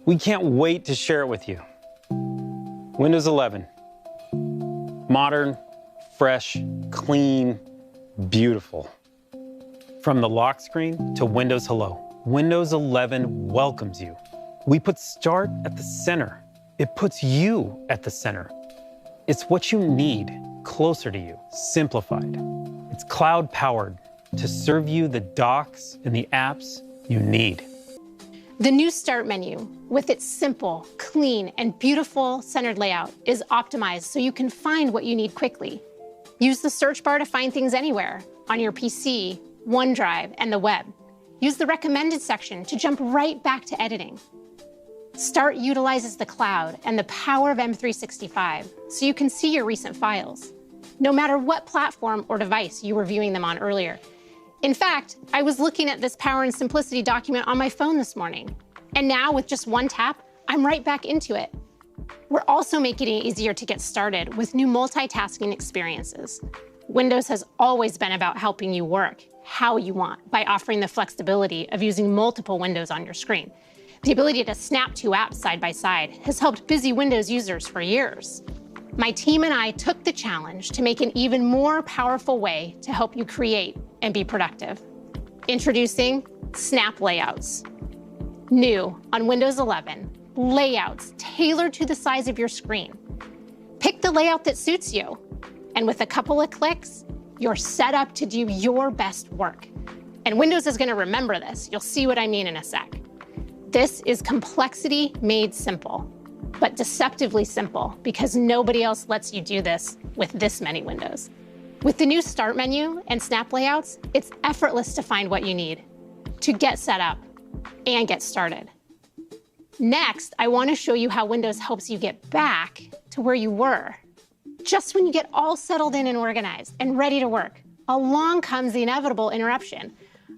We can't wait to share it with you. Windows 11. Modern, fresh, clean, beautiful. From the lock screen to Windows Hello, Windows 11 welcomes you. We put Start at the center. It puts you at the center. It's what you need closer to you, simplified. It's cloud-powered to serve you the docs and the apps you need. The new Start menu, with its simple, clean, and beautiful centered layout, is optimized so you can find what you need quickly. Use the search bar to find things anywhere, on your PC, OneDrive, and the web. Use the recommended section to jump right back to editing. Start utilizes the cloud and the power of M365 so you can see your recent files, no matter what platform or device you were viewing them on earlier. In fact, I was looking at this Power and Simplicity document on my phone this morning, and now with just one tap, I'm right back into it. We're also making it easier to get started with new multitasking experiences. Windows has always been about helping you work how you want by offering the flexibility of using multiple windows on your screen. The ability to snap two apps side by side has helped busy Windows users for years. My team and I took the challenge to make an even more powerful way to help you create and be productive. Introducing Snap Layouts. New on Windows 11, layouts tailored to the size of your screen. Pick the layout that suits you, and with a couple of clicks, you're set up to do your best work. And Windows is going to remember this. You'll see what I mean in a sec. This is complexity made simple, but deceptively simple because nobody else lets you do this with this many windows. With the new Start menu and Snap Layouts, it's effortless to find what you need, to get set up and get started. Next, I want to show you how Windows helps you get back to where you were. Just when you get all settled in and organized and ready to work, along comes the inevitable interruption,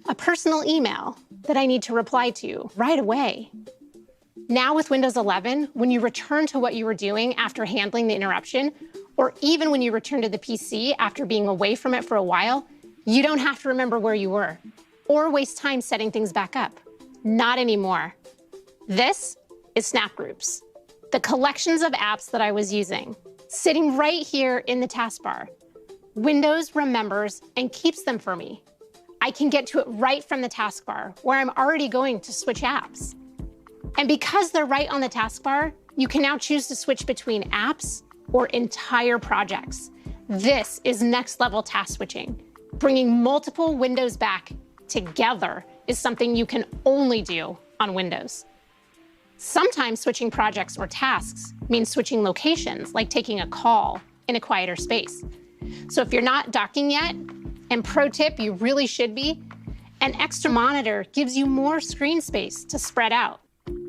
a personal email that I need to reply to right away. Now with Windows 11, when you return to what you were doing after handling the interruption, or even when you return to the PC after being away from it for a while, you don't have to remember where you were or waste time setting things back up. Not anymore. This is Snap Groups, the collections of apps that I was using, sitting right here in the taskbar. Windows remembers and keeps them for me. I can get to it right from the taskbar where I'm already going to switch apps. And because they're right on the taskbar, you can now choose to switch between apps or entire projects. This is next level task switching. Bringing multiple windows back together is something you can only do on Windows. Sometimes switching projects or tasks means switching locations, like taking a call in a quieter space. So if you're not docking yet, and pro tip, you really should be, an extra monitor gives you more screen space to spread out.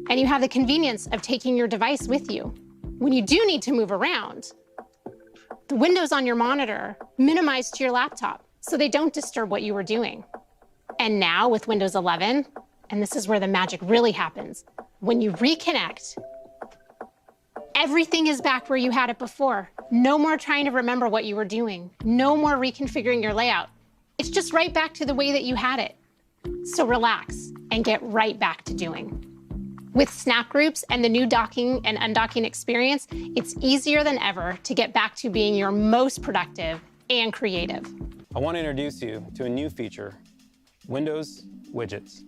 And you have the convenience of taking your device with you. When you do need to move around, the windows on your monitor minimize to your laptop so they don't disturb what you were doing. And now with Windows 11, and this is where the magic really happens, when you reconnect, everything is back where you had it before. No more trying to remember what you were doing. No more reconfiguring your layout. It's just right back to the way that you had it. So relax and get right back to doing. With Snap Groups and the new docking and undocking experience, it's easier than ever to get back to being your most productive and creative. I want to introduce you to a new feature, Windows Widgets.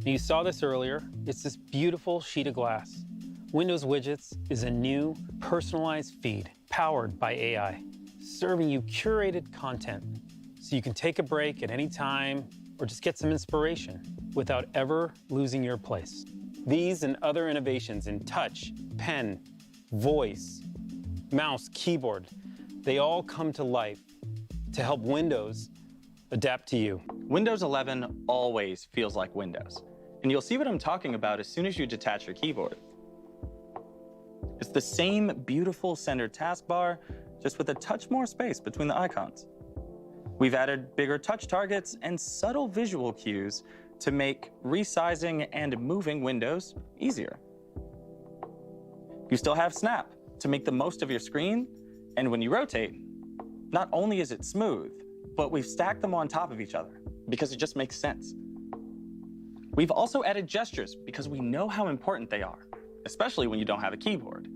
You saw this earlier. It's this beautiful sheet of glass. Windows Widgets is a new personalized feed powered by AI, serving you curated content so you can take a break at any time or just get some inspiration without ever losing your place. These and other innovations in touch, pen, voice, mouse, keyboard, they all come to life to help Windows adapt to you. Windows 11 always feels like Windows. And you'll see what I'm talking about as soon as you detach your keyboard. It's the same beautiful centered taskbar, just with a touch more space between the icons. We've added bigger touch targets and subtle visual cues to make resizing and moving windows easier. You still have Snap to make the most of your screen, and when you rotate, not only is it smooth, but we've stacked them on top of each other because it just makes sense. We've also added gestures because we know how important they are. especially when you don't have a keyboard.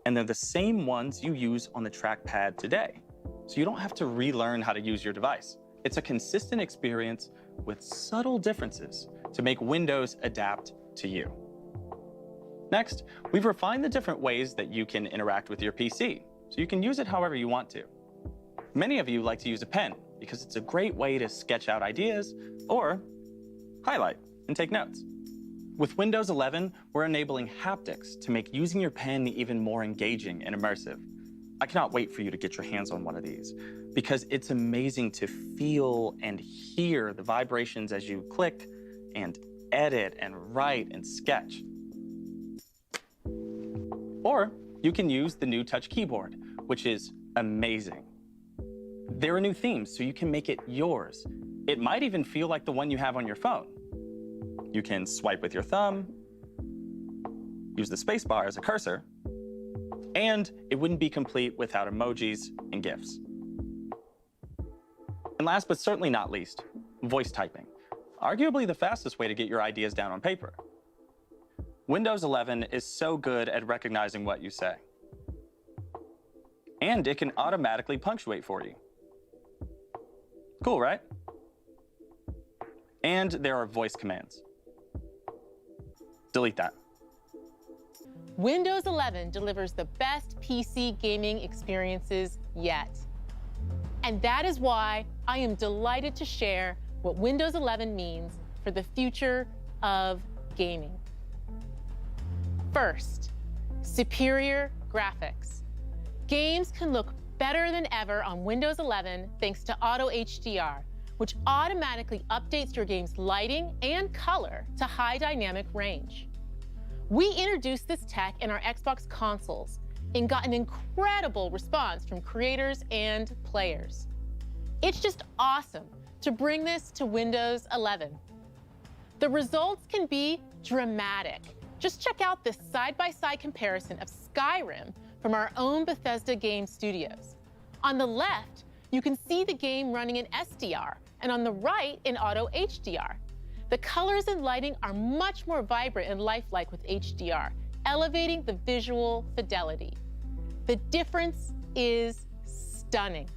And they're the same ones you use on the trackpad today, so you don't have to relearn how to use your device. It's a consistent experience with subtle differences to make Windows adapt to you. Next, we've refined the different ways that you can interact with your PC, so you can use it however you want to. Many of you like to use a pen because it's a great way to sketch out ideas or highlight and take notes. With Windows 11, we're enabling haptics to make using your pen even more engaging and immersive. I cannot wait for you to get your hands on one of these because it's amazing to feel and hear the vibrations as you click and edit and write and sketch. Or you can use the new Touch keyboard, which is amazing. There are new themes, so you can make it yours. It might even feel like the one you have on your phone. You can swipe with your thumb, use the spacebar as a cursor, and it wouldn't be complete without emojis and GIFs. And last but certainly not least, voice typing. Arguably the fastest way to get your ideas down on paper. Windows 11 is so good at recognizing what you say. And it can automatically punctuate for you. Cool, right? And there are voice commands. Delete that. Windows 11 delivers the best PC gaming experiences yet. And that is why I am delighted to share what Windows 11 means for the future of gaming. First, superior graphics. Games can look better than ever on Windows 11 thanks to Auto HDR, which automatically updates your game's lighting and color to high dynamic range. We introduced this tech in our Xbox consoles and got an incredible response from creators and players. It's just awesome to bring this to Windows 11. The results can be dramatic. Just check out this side-by-side comparison of Skyrim from our own Bethesda Game Studios. On the left, you can see the game running in SDR, and on the right in Auto HDR. The colors and lighting are much more vibrant and lifelike with HDR, elevating the visual fidelity. The difference is stunning.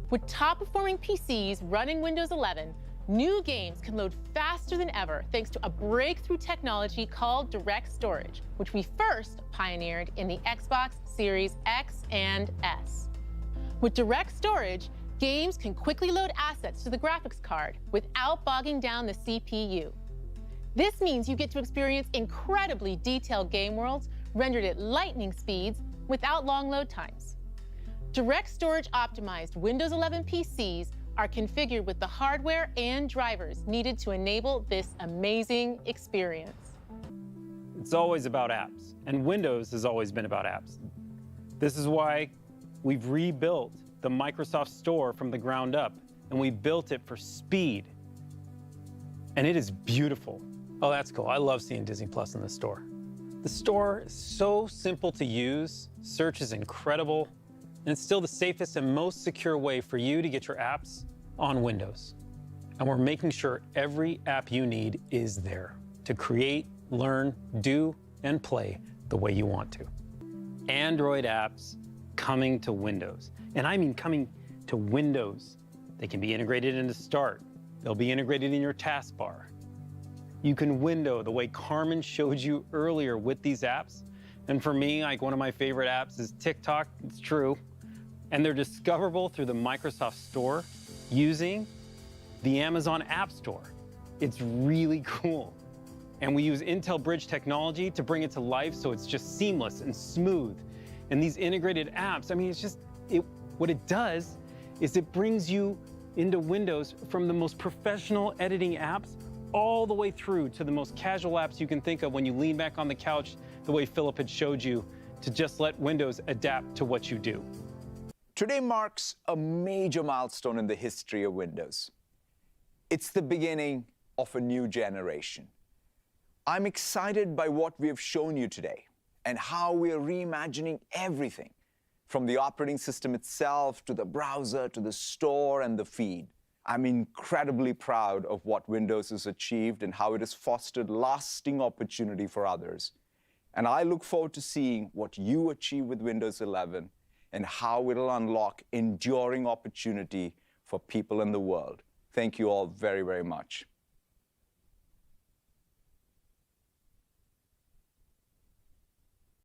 With top-performing PCs running Windows 11, new games can load faster than ever thanks to a breakthrough technology called Direct Storage, which we first pioneered in the Xbox Series X and S. With Direct Storage, games can quickly load assets to the graphics card without bogging down the CPU. This means you get to experience incredibly detailed game worlds rendered at lightning speeds without long load times. Direct Storage optimized Windows 11 PCs are configured with the hardware and drivers needed to enable this amazing experience. It's always about apps, and Windows has always been about apps. This is why we've rebuilt the Microsoft Store from the ground up, and we built it for speed. And it is beautiful. Oh, that's cool. I love seeing Disney Plus in the store. The store is so simple to use, search is incredible, and it's still the safest and most secure way for you to get your apps on Windows. And we're making sure every app you need is there to create, learn, do, and play the way you want to. Android apps coming to Windows. And I mean coming to Windows. They can be integrated into Start. They'll be integrated in your taskbar. You can window the way Carmen showed you earlier with these apps. And for me, like one of my favorite apps is TikTok, it's true. And they're discoverable through the Microsoft Store using the Amazon App Store. It's really cool. And we use Intel Bridge technology to bring it to life so it's just seamless and smooth. And these integrated apps, I mean, it's just, what it does is it brings you into Windows from the most professional editing apps all the way through to the most casual apps you can think of when you lean back on the couch the way Philip had showed you to just let Windows adapt to what you do. Today marks a major milestone in the history of Windows. It's the beginning of a new generation. I'm excited by what we have shown you today and how we are reimagining everything, from the operating system itself to the browser to the store and the feed. I'm incredibly proud of what Windows has achieved and how it has fostered lasting opportunity for others. And I look forward to seeing what you achieve with Windows 11 and how it'll unlock enduring opportunity for people in the world. Thank you all very, very much.